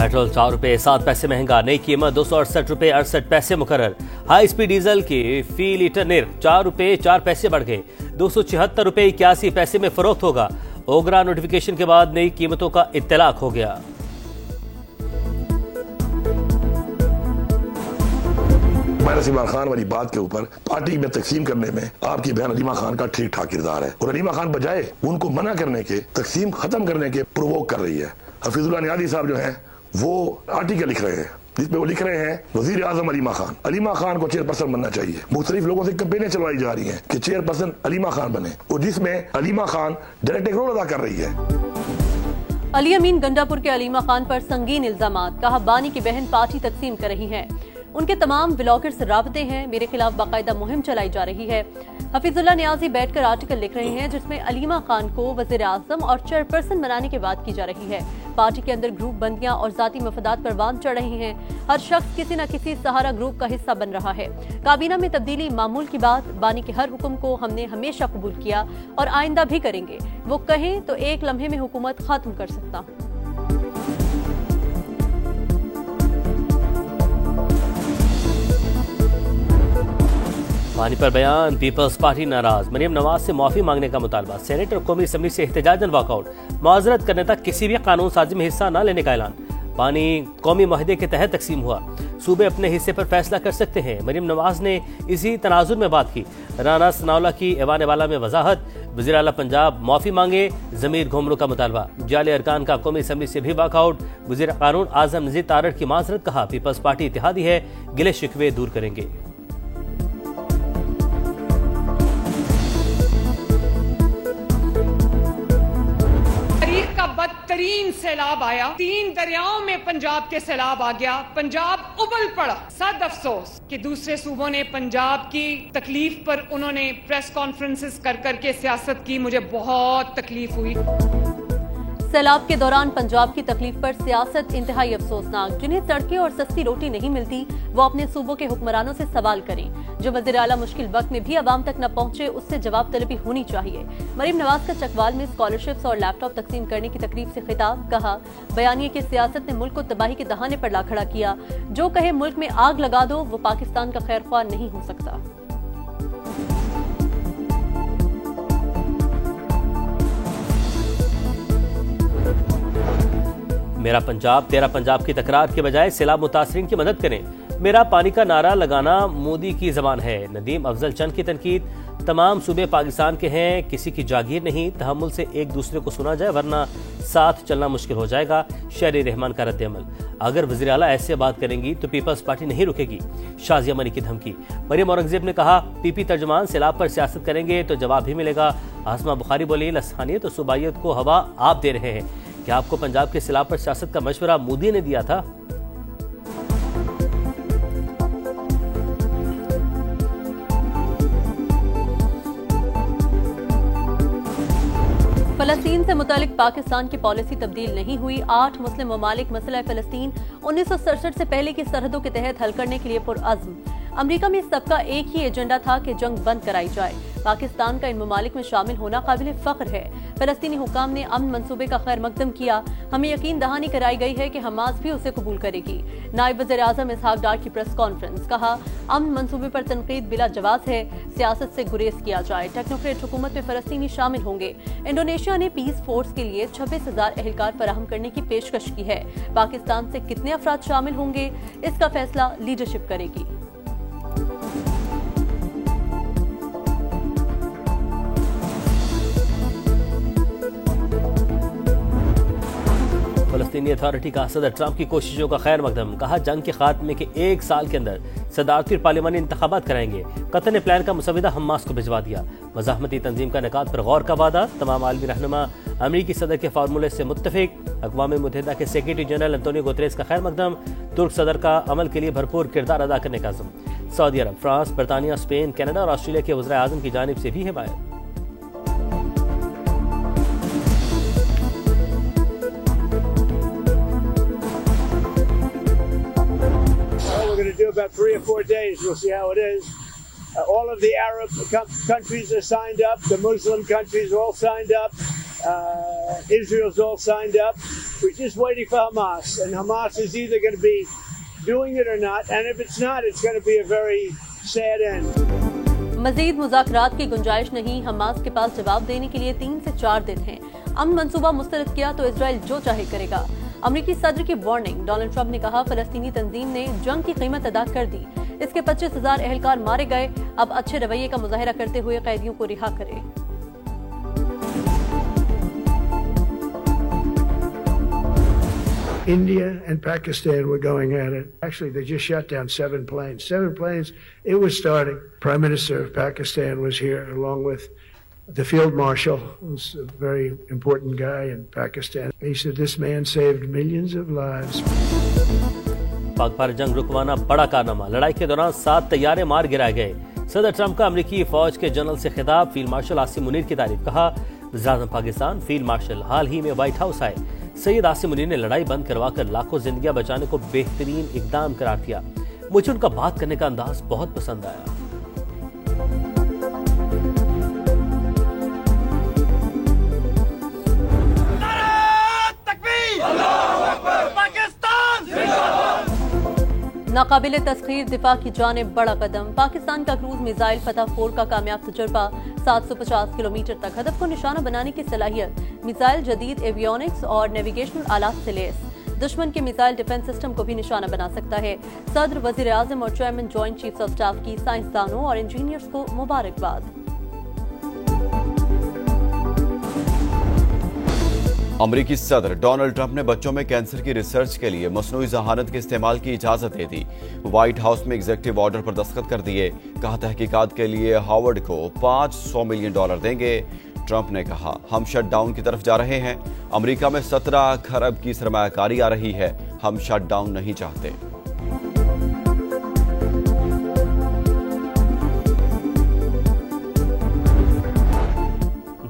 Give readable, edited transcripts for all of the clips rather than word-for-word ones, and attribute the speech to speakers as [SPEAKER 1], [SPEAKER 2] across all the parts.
[SPEAKER 1] Petrol 4 रुपए 7 पैसे महंगा, नई कीमत 268 रुपए 68 पैसे मुकर्रर। हाई स्पीड डीजल की फी लीटर निर्ख 4 रुपए 4 पैसे बढ़ गए, 276 रुपए 81 पैसे में फरोख्त होगा। ओगरा नोटिफिकेशन के बाद नई कीमतों का इत्तलाक हो गया।
[SPEAKER 2] इमरान खान वाली बात के ऊपर पार्टी में तकसीम करने में आपकी बहन अलीमा खान का ठीक ठाक किरदार है और अलीमा खान बजाय उनको मना करने के, तकसीम खत्म करने के प्रोवोक कर रही है। हफीजुल्लाह नियाज़ी साहब जो हैं वो आर्टिकल लिख रहे हैं जिसमें वो लिख रहे हैं वजीर आजम अलीमा खान को चेयरपर्सन बनना चाहिए। मुख्तलिफ लोगों से कैंपेनें चलवाई जा रही हैं कि चेयरपर्सन अलीमा खान बने और जिसमें अलीमा खान डायरेक्ट एक रोल अदा कर रही है।
[SPEAKER 3] अली अमीन गंडापुर के अलीमा खान पर संगीन इल्जामात, कहा बानी की बहन पार्टी तकसीम कर रही है, उनके तमाम व्लॉगर से राबते हैं, मेरे खिलाफ बाकायदा मुहिम चलाई जा रही है। हफीजुल्लाह नियाज़ी बैठकर आर्टिकल लिख रहे हैं जिसमें अलीमा खान को वज़ीर आज़म और चेयरपर्सन बनाने की बात की जा रही है। पार्टी के अंदर ग्रुप बंदियां और जाती मफादात पर बांध चढ़ रही हैं। हर शख्स किसी न किसी सहारा ग्रुप का हिस्सा बन रहा है। काबीना में तब्दीली मामूल की बात, बानी के हर हुक्म को हमने हमेशा कबूल किया और आइंदा भी करेंगे। वो कहें तो एक लम्हे में हुकूमत खत्म कर सकता हूँ।
[SPEAKER 1] बानी पर बयान, पीपल्स पार्टी नाराज, मरियम नवाज से माफी मांगने का मुतालबा, सेनेट और कौमी असम्बली से एहतजाजन वॉकआउट, माजरत करने तक किसी भी कानून साजी में हिस्सा न लेने का ऐलान। बानी कौमी मुआहदे के तहत तकसीम हुआ, सूबे अपने हिस्से पर फैसला कर सकते हैं। मरियम नवाज ने इसी तनाजुर में बात की। राना सनाउल्लाह की ऐवान वाला में वजाहत, वज़ीर आला पंजाब माफी मांगे, ज़मीर घुमरू का मुतालबा। जाली अरकान का कौमी असम्बली से भी वॉकआउट, वज़ीर कानून आजम नज़ीर तारड़ की माजरत, कहा पीपल्स पार्टी इत्तेहादी है, गिले शिकवे दूर करेंगे।
[SPEAKER 4] बदतरीन सैलाब आया, 3 दरियाओं में पंजाब के सैलाब आ गया, पंजाब उबल पड़ा। सद अफसोस कि दूसरे सूबों ने पंजाब की तकलीफ पर उन्होंने प्रेस कॉन्फ्रेंसेस कर करके सियासत की, मुझे बहुत तकलीफ हुई।
[SPEAKER 3] सैलाब के दौरान पंजाब की तकलीफ पर सियासत इंतहाई अफसोसनाक। जिन्हें सड़कें और सस्ती रोटी नहीं मिलती वो अपने सूबों के हुक्मरानों से सवाल करें। जो वज़ीर आला मुश्किल वक्त में भी अवाम तक न पहुंचे उससे जवाब तलबी होनी चाहिए। मरीम नवाज का चकवाल में स्कॉलरशिप्स और लैपटॉप तकसीम करने की तकरीब से खिताब, कहा बयानिए की सियासत ने मुल्क को तबाही के दहाने पर ला खड़ा किया। जो कहे मुल्क में आग लगा दो वो पाकिस्तान का खैरख्वाह नहीं हो सकता।
[SPEAKER 1] मेरा पंजाब तेरा पंजाब की तकरार के बजाय सैलाब मुतासरीन की मदद करें। मेरा पानी का नारा लगाना मोदी की जबान है। नदीम अफजल चंद की तनकीद, तमाम सूबे पाकिस्तान के हैं, किसी की जागीर नहीं। तहम्मुल से एक दूसरे को सुना जाए वरना साथ चलना मुश्किल हो जाएगा। शहरी रहमान का रद्द-ए-अमल, अगर वज़ीर आला ऐसे बात करेंगी तो पीपल्स पार्टी नहीं रुकेगी। शाजिया मनी की धमकी। मरियम औरंगजेब ने कहा पीपी तर्जुमान सैलाब पर सियासत करेंगे तो जवाब भी मिलेगा। आसमा बुखारी बोली लसानियत और सूबाइयत को हवा आप दे रहे हैं। क्या आपको पंजाब के सैलाब पर सियासत का मशवरा मोदी ने दिया था?
[SPEAKER 3] फलस्तीन से मुतालिक पाकिस्तान की पॉलिसी तब्दील नहीं हुई। 8 मुस्लिम ममालिक मसला फलस्तीन 1967 से पहले की सरहदों के तहत हल करने के लिए पुरअज़्म। अमरीका में सबका एक ही एजेंडा था कि जंग बंद कराई जाए। पाकिस्तान का इन ममालिक में शामिल होना काबिल फख्र है। फलस्तीनी हुकाम ने अमन मंसूबे का खैर मकदम किया। हमें यकीन दहानी कराई गई है कि हमास भी उसे कबूल करेगी। नायब वज़ीर आज़म इसहाक डार की प्रेस कॉन्फ्रेंस, कहा अमन मंसूबे पर तनकीद बिला जवाब है, सियासत से गुरेज किया जाए। टेक्नोक्रेट हुकूमत में फलस्तीनी शामिल होंगे। इंडोनेशिया ने पीस फोर्स के लिए 26,000 एहलकार फराहम करने की पेशकश की है। पाकिस्तान से कितने अफराद शामिल होंगे इसका फैसला लीडरशिप करेगी।
[SPEAKER 1] फलस्तीनी अथॉरिटी का सदर ट्रंप की कोशिशों का खैर मकदम, कहा जंग के खात्मे के 1 साल के अंदर सदारती और पार्लिमानी इंतखाबात कराएंगे। कतर ने प्लान का मुसविदा हमास को भिजवा दिया। मज़ाहमती तंजीम का निकात पर गौर का वादा, तमाम आलमी रहनुमा अमरीकी सदर के फार्मूले से मुत्तफिक। अक़वाम मुत्तहिदा के सेक्रेटरी जनरल एंटोनियो गुतरेस का खैर मकदम, तुर्क सदर का अमल के लिए भरपूर किरदार अदा करने का अज़्म। सऊदी अरब, फ्रांस, बरतानिया, स्पेन, कनाडा और ऑस्ट्रेलिया के वज़ीर आज़म की जानिब से भी हिमायत।
[SPEAKER 5] Do about 3 or 4 days. We'll see how it is. All of the Arab countries are signed up. The Muslim countries are all signed up. Israel's all signed up. We're just waiting for Hamas, and Hamas is either going to be doing it or not, and if it's not, it's going to be a very sad end.
[SPEAKER 3] मजीद मुज़ाकरात की गुंजाइश नहीं। Hamas के पास जवाब देने के लिए 3 से 4 दिन हैं। अमन मंसूबा मुस्तरद किया तो इजराइल जो चाहे करेगा। अमरीकी सदर की वार्निंग। डोनाल्ड ट्रंप ने कहा फलस्तीनी तंजीम ने जंग की कीमत अदा कर दी। इसके 25,000 एहलकार मारे गए। अब अच्छे रवैये का मुजाहिरा करते हुए कैदियों को रिहा करें।
[SPEAKER 5] India and Pakistan were going at it. Actually, they just shot down 7 planes. 7 planes. It was starting. Prime Minister of Pakistan was here along with the Field Marshal, who's a very important guy in Pakistan. He said this man saved millions of lives.
[SPEAKER 1] Pak Bharat जंग रुकवाना बड़ा कारनामा। लड़ाई के दौरान 7 तैयारे मार गिराए गए। सदर ट्रंप का अमेरिकी फौज के जनरल से खिताब। फील्ड मार्शल आसिम मुनीर की तारीफ। कहा वज़ीर-ए-आज़म पाकिस्तान फील्ड मार्शल हाल ही में व्हाइट हाउस आए। सैयद आसिम मुनीर ने लड़ाई बंद करवाकर लाखों जिंदगियां बचाने को बेहतरीन इकदाम करार दिया। मुझे उनका बात करने का अंदाज बहुत पसंद आया।
[SPEAKER 3] नाकाबिले तस्खीर दिफा की जानिब बड़ा कदम। पाकिस्तान का क्रूज मिसाइल फतह 4 का कामयाब तजुर्बा। 750 किलोमीटर तक हदफ को निशाना बनाने की सलाहियत। मिसाइल जदीद एवियोनिक्स और नेविगेशनल आलात से लैस। दुश्मन के मिसाइल डिफेंस सिस्टम को भी निशाना बना सकता है। सदर, वज़ीर-ए-आज़म और chairman joint chiefs of staff की साइंसदानों और इंजीनियर्स को मुबारकबाद।
[SPEAKER 6] अमरीकी सदर डोनाल्ड ट्रंप ने बच्चों में कैंसर की रिसर्च के लिए मसनूई जहानत के इस्तेमाल की इजाजत दे दी। व्हाइट हाउस में एग्जीक्यूटिव ऑर्डर पर दस्तखत कर दिए। कहा तहकीकात के लिए हार्वर्ड को $500 मिलियन देंगे। ट्रंप ने कहा हम शटडाउन की तरफ जा रहे हैं। अमेरिका में 17 खरब की सरमायाकारी आ रही है। हम शटडाउन नहीं चाहते।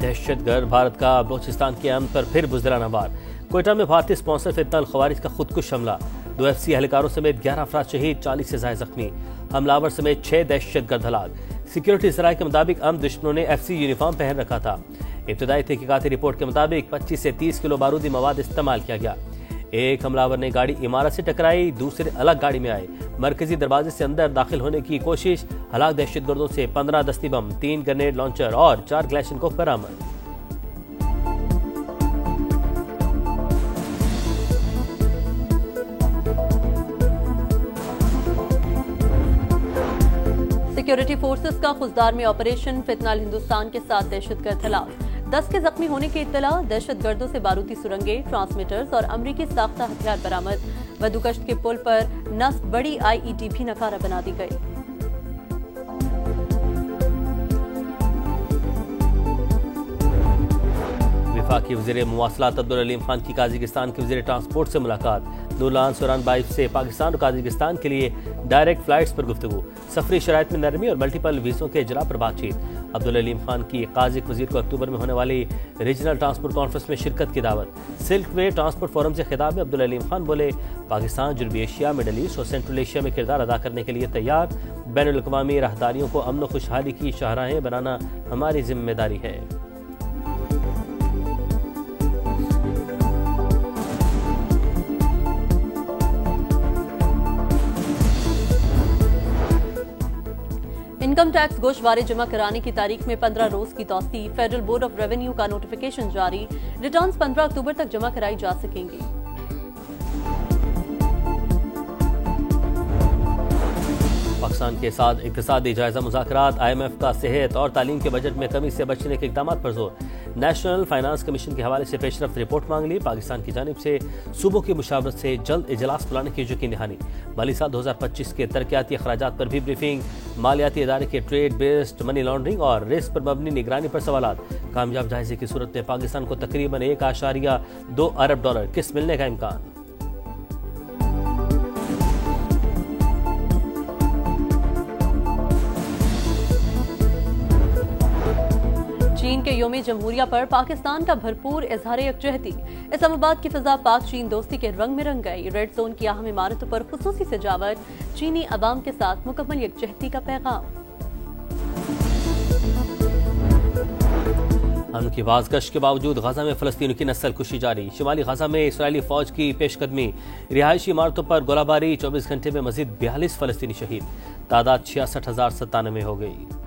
[SPEAKER 1] दहशतगर्द भारत का बलोचिस्तान के अमन पर फिर बुज़दिलाना वार। क्वेटा में भारतीय स्पॉन्सर फितनल खवारिज का खुदकुश हमला। 2 FC एहलकारों समेत 11 अफराद शहीद, 40 से ज्यादा जख्मी। हमलावर समेत 6 दहशतगर्द हलाक। सिक्योरिटी सराय के मुताबिक अम दुश्मनों ने FC यूनिफॉर्म पहन रखा था। इब्तदाई तहकीकाती रिपोर्ट के मुताबिक 25 से 30 किलो बारूदी मवाद इस्तेमाल किया गया। एक हमलावर ने गाड़ी इमारत से टकराई, दूसरे अलग गाड़ी में आए। मरकजी दरवाजे से अंदर दाखिल होने की कोशिश। हलाक दहशतगर्दों से 15 दस्ती बम, 3 ग्रेनेड लॉन्चर और 4 क्लैशनकोफ बरामद।
[SPEAKER 3] सिक्योरिटी फोर्सेस का खुजदार में ऑपरेशन। फितनाल हिंदुस्तान के 7 दहशतगर्द हलाक। 10 के जख्मी होने की इत्तला। दहशतगर्दों से बारूदी सुरंगें, ट्रांसमीटर्स और अमरीकी साख्ता हथियार बरामद। बदुकश्त के पुल पर नस्ब बड़ी IED भी नकारा बना दी गई।
[SPEAKER 1] वफाकी वज़ीर मुवासलात अब्दुल अलीम खान की काज़िकिस्तान के वज़ीर ट्रांसपोर्ट से मुलाकात। नूरलान सुरान बाइफ से पाकिस्तान और काज़िकिस्तान के लिए डायरेक्ट फ्लाइट्स पर गुफ्तगू। सफरी शराइत में नरमी और मल्टीपल वीज़ों के इजरा पर बातचीत। अब्दुल अलीम खान की काज़िक वज़ीर को अक्टूबर में होने वाली रीजनल ट्रांसपोर्ट कॉन्फ्रेंस में शिरकत की दावत। सिल्क वे ट्रांसपोर्ट फोरम से खिताब में अब्दुल अलीम खान बोले पाकिस्तान जनूबी एशिया, मिडल ईस्ट और सेंट्रल एशिया में किरदार अदा करने के लिए तैयार। बैनुल-अक़वामी राहदारियों को अमन और खुशहाली की शाहराहें बनाना हमारी जिम्मेदारी है।
[SPEAKER 3] इनकम टैक्स गोशवारे जमा कराने की तारीख में 15 रोज की तौसीह। फेडरल बोर्ड ऑफ रेवेन्यू का नोटिफिकेशन जारी। रिटर्न्स 15 अक्टूबर तक जमा कराई जा सकेंगी।
[SPEAKER 1] पाकिस्तान के साथ इक़्तिसादी जायजा मुज़ाकरात। IMF का सेहत और तालीम के बजट में कमी से बचने के इक़दाम पर जोर। नेशनल फाइनेंस कमीशन के हवाले से पेशरफ्त रिपोर्ट मांग ली। पाकिस्तान की जानिब से सूबों की मुशावरत से जल्द इजलास बुलाने की यकीन दहानी। माली साल 2025 के तरक्याती अखराजात पर भी ब्रीफिंग। मालियाती इदारे के ट्रेड बेस्ड मनी लॉन्ड्रिंग और रिस्क पर मबनी निगरानी पर सवालात। कामयाब जायजे की सूरत में पाकिस्तान को तकरीबन $1.2 अरब किस्त मिलने का इम्कान।
[SPEAKER 3] चीन के योम जमहूरिया पर पाकिस्तान का भरपूर इजहार यकजहती। इस्लामाबाद की फिजा पाक चीन दोस्ती के रंग में रंग गई। रेड जोन की अहम इमारतों पर खुसूसी सजावट। चीनी अवाम के साथ मुकम्मल यकजहती का पैगाम।
[SPEAKER 1] हमले की बाज़गश्त के बावजूद गजा में फलस्तीनियों की नस्ल कुशी जारी। शुमाली गजा में इसराइली फौज की पेशकदमी, रिहायशी इमारतों पर गोलाबारी। 24 घंटे में मजीद 42 फलस्तीनी शहीद। तादाद 66,097 हो गई।